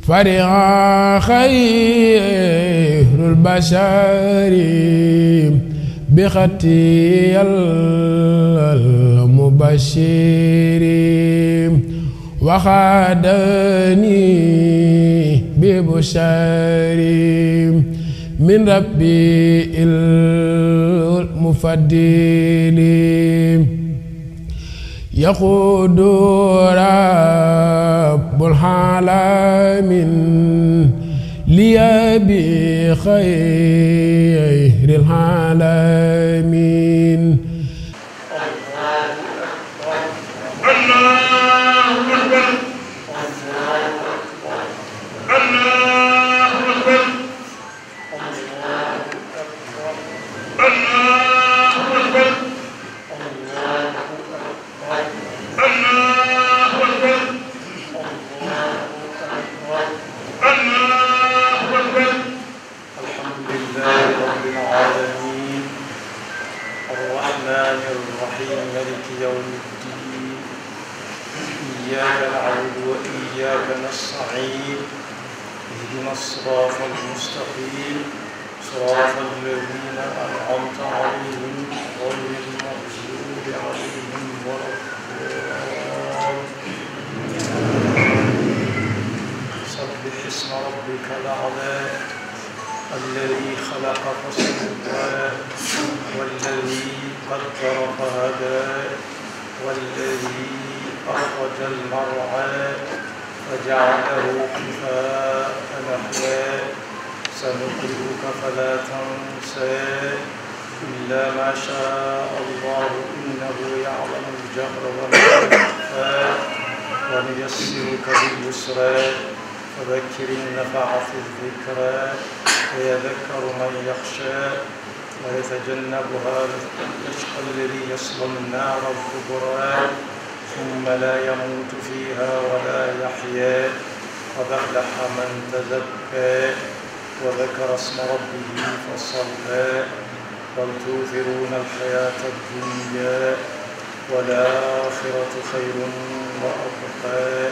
فرح خير البشر بختي المبشر وخادني ببشر من ربي المفضل يقود رب العالمين لي بخير العالمين. إياك نعبد وإياك نستعين اهدنا الصراط المستقيم صراط الذين أنعمت عليهم غير المغضوب عليهم ولا الضالين. سبح اسم ربك الأعلى الذي خلق فسوى والذي قدر فهدى والذي أخرج المرعى فجعله كفاء نحوا سنقرئك فلا تنسى إلا ما شاء الله إنه يعلم الجهر وما يخفى ونيسرك باليسرى فذكر إن نفعت الذكرى ويذكر من يخشى ويتجنبها الأشقى الذي يصلى النار الكبرى ثم لا يموت فيها ولا يحيا قد أفلح من تزكى وذكر اسم ربه فصلى بل تؤثرون الحياة الدنيا والآخرة خير وأبقى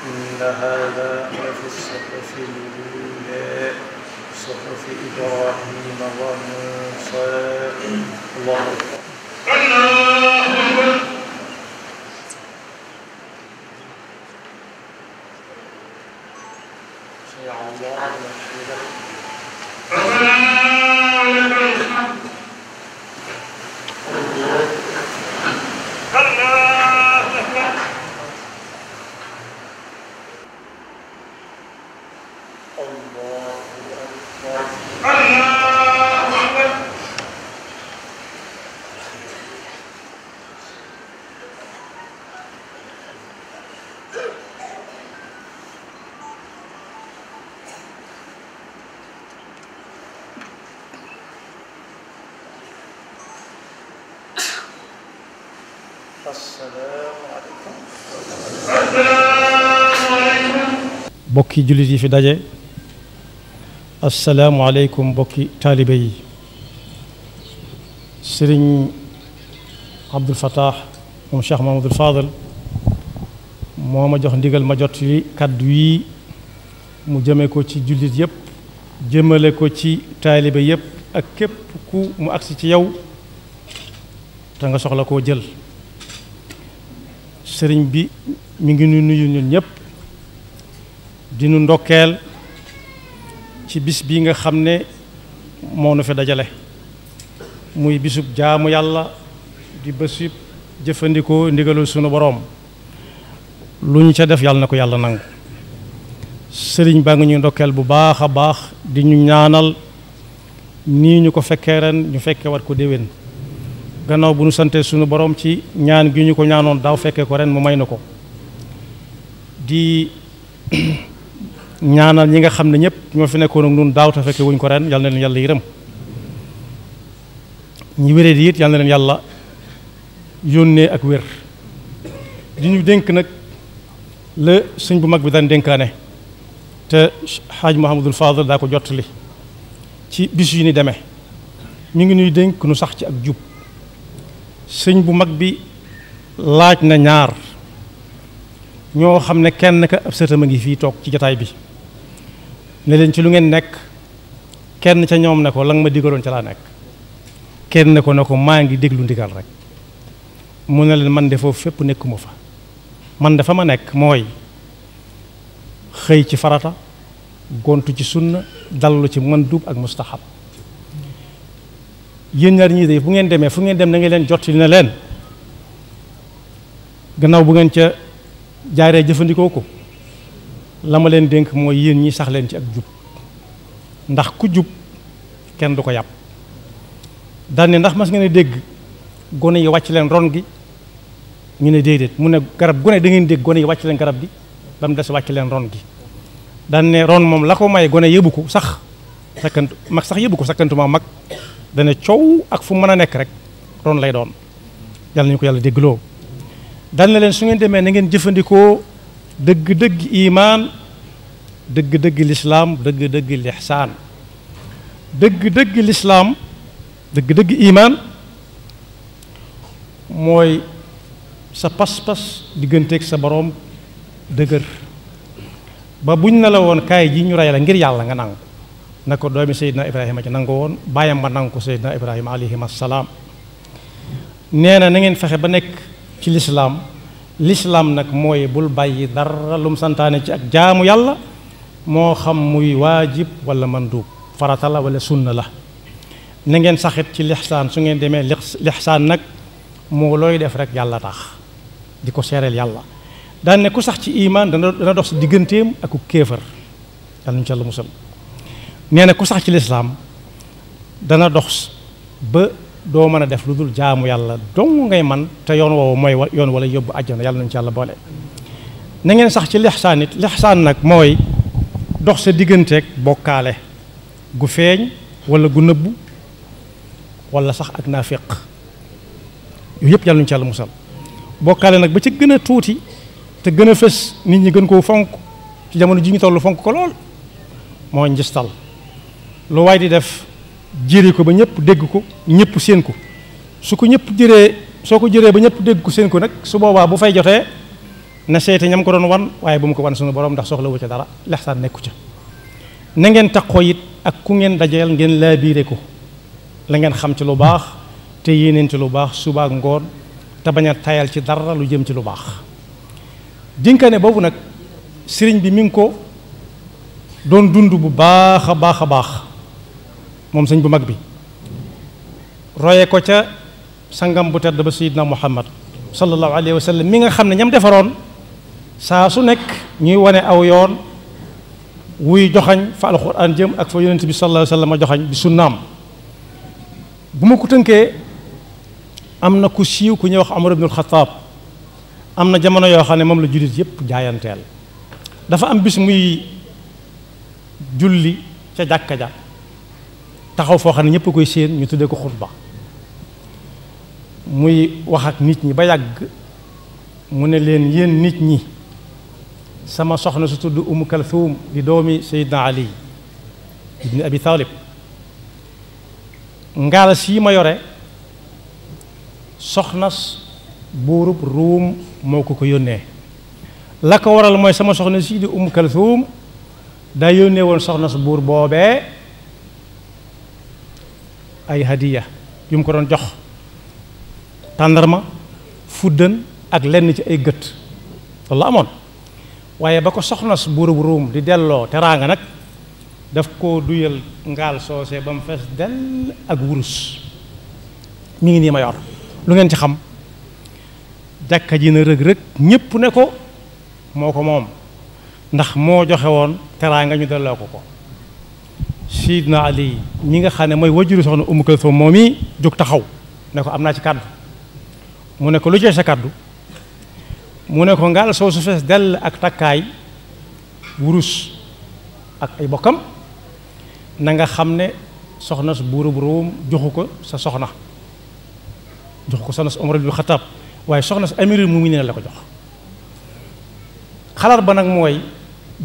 إن هذا لفي الصحف الأولى صحف إبراهيم وموسى. الله أكبر. الله أكبر. سمع الله لمن حمده. ربنا ولك الحمد. الله أكبر. bokki jullit yi fi daje asalaamualeykum bokki taalibe yi. sëriñ Abdul Fattah moom Cheikh Mahamadul Fadal moo ma jox ndigal ma jot li kàddu yi mu jëme ko ci jullit yépp jëmale ko ci taalibe yépp ak képp ku mu agsi ci yow te nga soxla koo jël. sëriñ bi mi ngi nuyu ñun ñëpp di nu ndokkeel ci bis bi nga xam ne moo nu fi dajale muy bisub jaamu yàlla di bésub jëfandikoo ndigalul sunu boroom lu ñu ca def yàlla na ko yàlla nangu. sëriñ baa ngi ñu ndokkeel bu baax a baax di ñu ñaanal nii ñu ko fekkee ren ñu fekkee wat ko déwén. gannaaw bu nu sante sunu borom ci ñaan gi ñu ko ñaanoon daaw fekkee ko ren mu may na ko. di ñaanal ñi nga xam ne ñëpp ñoo fi nekkoon ak nun daaw te fekkee wuñ ko ren yal na leen yàlla yërëm. ñi wéree di it yal na leen yàlla yónnee ak wér. di ñu dénk nag la sëñ bu mag bi daan dénkaane te xaaj Muhammadul Fadal daa ko jottali ci bis yu ni demee mi ngi nuy dénk nu sax ci ak jub. sëñ bu mag bi laaj na ñaar ñoo xam ne kenn ka ab sëtam a ngi fii toog ci jataay bi ne leen ci lu ngeen nekk. kenn ca ñoom ne ko la nga ma digaloon ca laa nekk. kenn ne ko maa ngi déglu ndigal rek. mu ne leen man de foofu fépp nekkuma fa. man dafa ma nekk mooy xëy ci farata gontu ci sunna dallu ci mandub ak mustahab yéen ñaar ñii de bu ngeen demee fu ngeen dem na ngeen leen jottali na leen gannaaw bu ngeen ca jaaree jëfandikoo ko la ma leen dénk mooy yéen ñi sax leen ci ak jub ndax ku jub kenn du ko yàpp daan ne ndax mas ngeen a dégg gone yi wàcc leen ron gi ñu ne déedéet mu ne garab gone da ngeen dégg gone yi wàcc leen garab gi ba mu des wàcc leen ron gi daan ne ron moom la ko may gone yëbu ko sax sakkantu mag sax yëbu ko sakkantuma mag dana coow ak fu mën a nekk rek ron lay doon yàlla nañu ko yàlla déggloo daan na leen su ngeen demee na ngeen jëfandikoo dëgg-dëgg imaan dëgg-dëgg lislaam dëgg-dëgg lixsaan dëgg-dëgg lislaam dëgg-dëgg imaan mooy sa pas-pas digganteeg sa boroom dëgër ba buñ ne la woon kaay ji ñu rey la ngir yàlla nga nangu na ko doomi Seydina Ibrahima ci nangu woon bàyyam ba nangu ko Seydina Ibrahima alayhim assalaam nee na ngeen fexe ba nekk ci lislaam nag mooy bul bàyyi dara lum santaane ci ak jaamu yàlla moo xam muy waajib wala mandub farata la wala sunna la na ngeen saxit ci lixsaan su ngeen demee lixsaan nag moo looy def rek yàlla tax di ko seereel yàlla daan ne ku sax ci imaan dana dox si digganteem ak ku kéefër yàlla ñu ci yàlla musal nee na ku sax ci lislaam dana dox ba doo mën a def lu dul jaamu yàlla dong ngay man te yoon woowu mooy yoon wala yóbbu àjjana yàlla nañu ci yàlla boole na ngeen sax ci lixsaan it lixsaan nag mooy dox sa digganteeg bokkaale gu feeñ wala gu nëbbu wala sax ak naafiq yooyu yëpp yàlla nañu ci yàlla musal bokkaale nag ba ci gën a tuuti te gën a fës nit ñi gën koo fonk ci jamono ji ñu toll fonk ko lool moo njistal lu waay di def jëri ko ba ñëpp dégg ko ñëpp séen ko su ko ñëpp jëree soo ko jëree ba ñëpp dégg ko séen ko nag su boobaa bu fay jotee na seete ñam ko doon wan waaye bu mu ko wan suñu borom ndax soxla wu ca dara lexsaan nekku ca na ngeen taqoo it ak ku ngeen dajeel ngeen laabiire ko la ngeen xam ci lu baax te yéeneen ci lu baax suba ak ngoon te bañ a tayal ci dara lu jëm ci lu baax dénkaane boobu nag sëriñ bi mi ngi ko doon dund bu baax a baax a baax moom sëñ bu mag bi roye ko ca sangam bu tedd ba sayyidina Muhammad sallallahu alayhi wa sallam mi nga xam ne ñam defaroon saa su nekk ñuy wane aw yoon wuy joxañ fa alxuraan jëm ak fa yonent bi sallallahu alayhi wa sallam a joxañ di sunnaam bu ma ko tënkee am na ku siiw ku ñuy wax Umar ibnul Xattaab am na jamono yoo xam ne moom la jullit yépp jaayanteel dafa am bis muy julli ca jàkka ja taxaw foo xam ne ñëpp koy séen ñu tuddee ko xutba muy wax ak nit ñi ba yàgg mu ne leen yéen nit ñi sama soxna su tudd Umm Kalthum di doomi Seydina Ali ibni Abi Talib ngaal sii ma yore soxnas buurub Ruum moo ko yónnee la ko waral mooy sama soxna sii di Umm Kalthum daa yónnee woon soxna su buur boobee ay hadiya yu mu ko doon jox tàndarma fuddan ak lenn ci ay gët loolu la amoon waaye ba ko soxna su buurub Ruum di delloo teraanga nag daf koo duyal ngaal soosé ba mu fees dell ak wurus mi ngi nii ma yor lu ngeen ci xam jàkka ji na rëg-rëg ñépp ne ko moo ko moom ndax moo joxe woon teraanga ñu delloo ko Sidna Ali mi nga xam ne mooy wajuru soxna Umm Kalthum moom i jóg taxaw ne ko am naa ci kàddu mu ne ko lu joxe sa kàddu mu ne ko ngaal soo su fees dell ak takkaay wurus ak ay bokkam na nga xam ne soxna su buurub Ruum joxu ko sa soxna joxu ko soxna su Umar ibn Xattaab waaye soxna su amirul mu'miniin la ko jox xalaat ba nag mooy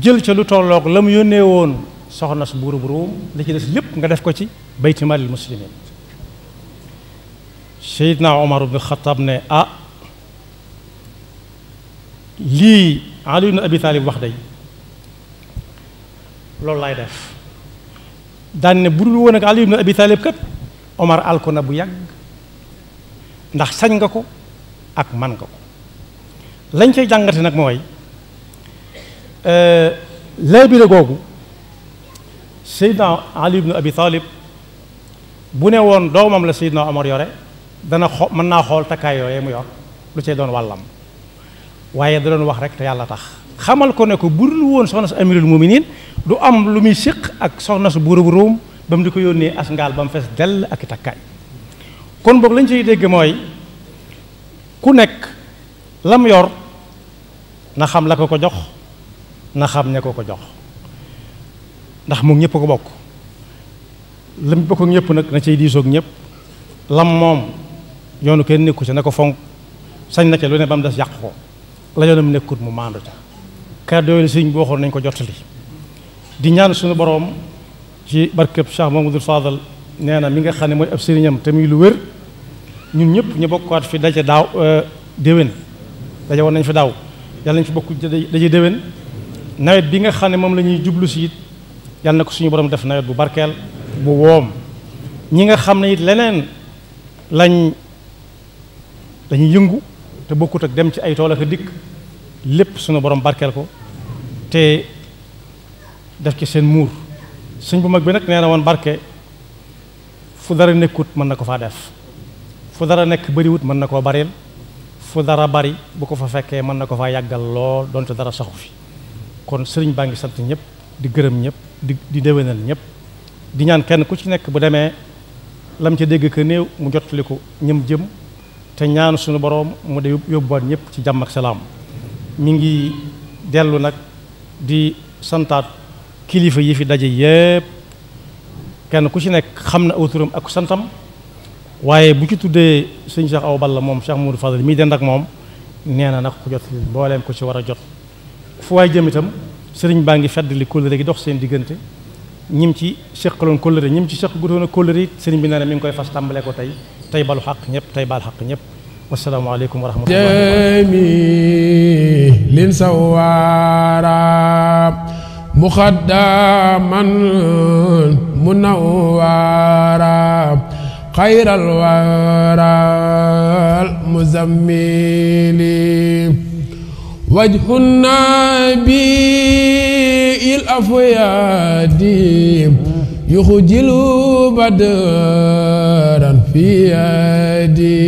jël ca lu tolloog la mu yónnee woon soxna su buurub Ruum li ci des lépp nga def ko ci bayti maalil muslimiin Seydina Umar ibn Xattaab ne lii Ali ibn Abi Talib wax day loolu laay def daan ne bu dul woon ak Ali ibn Abi Talib kat Omar alko na bu yàgg ndax sañ nga ko ak man nga ko lañ cay jàngate nag mooy laabire googu Seydina Ali ibn Abi Talib bu ne woon doomam la Seydina Omar yore dana mën naa xool takkaay yooyee mu yor lu cay doon wàllam waaye da doon wax rek te yàlla tax xamal ko ne ko bu dul woon soxna su amirul muminin du am lu muy séq ak soxna su buuru bu Ruum ba mu di ko yónnee as ngaal ba mu fees dell ak i takkaay kon boog lañ ciy dégg mooy ku nekk lam yor na xam la ko ko jox na xam ne ko ko jox ndax moom ñëpp ko bokk lam bokk ak ñëpp nag na cay diisoog ñëpp lam moom yoonu kenn nekku ci na ko fonk sañ na ca lu ne ba mu des yàq ko la yoonam nekkut mu maandu ca kàddu yooyu sëriñ bi waxoon nañ ko jottali di ñaan suñu boroom ci barkeb Cheikh Mamadou Fadal nee na mi nga xam ne mooy ab sëriñam te muy lu wér ñun ñëpp ñu bokkaat fi daje daaw déwén daje woon nañ fi daaw yàlla nañ fi bokk daje déwén nawet bi nga xam ne moom la ñuy jublu si it yàlla na ko suñu borom def nawet bu barkeel bu woom ñi nga xam ne it leneen lañuy yëngu te bokkut ak dem ci ay tool ak dikk lépp suñu borom barkeel ko te def ci seen muur sëñ bu mag bi nag nee na woon barke fu dara nekkut mën na ko faa def fu dara nekk bariwut mën na koo baril fu dara bari bu ko fa fekkee mën na ko faa yàggal lool donte dara saxu fi kon sëriñ baa ngi sant ñëpp di gërëm ñëpp di déwénal ñëpp di ñaan kenn ku ci nekk bu demee lam ca dégg ka néew mu jottali ko ñëm jëm te ñaan suñu boroom mu de yóbbuwaat ñëpp ci jàmm ak salaam mi ngi dellu nag di santaat kilifa yi fi daje yépp kenn ku ci nekk xam na aw turam ak santam waaye bu ci tuddee sëñ Cheikh Awa Balla moom Cheikh Mamadou Fadal mii dend ak moom nee na nag ku jot mbooleem ko ci war a jot fu waay jëm itam sëriñ baa ngi feddali kóllëre gi dox seen diggante ñim ci seqaloon kóllëre ñim ci seq gutoon a kóllëre it sëriñ bi nee na mi ngi koy fas tàmbale ko tey balu xaq ñëpp tey baal xaq ñëpp wasalaamaaleykum wa rahmatullahi lin sawaara muxaddaman munawwara xayral waral muzammili wajhu nabi il afyadi yuxjilu badran fi yadi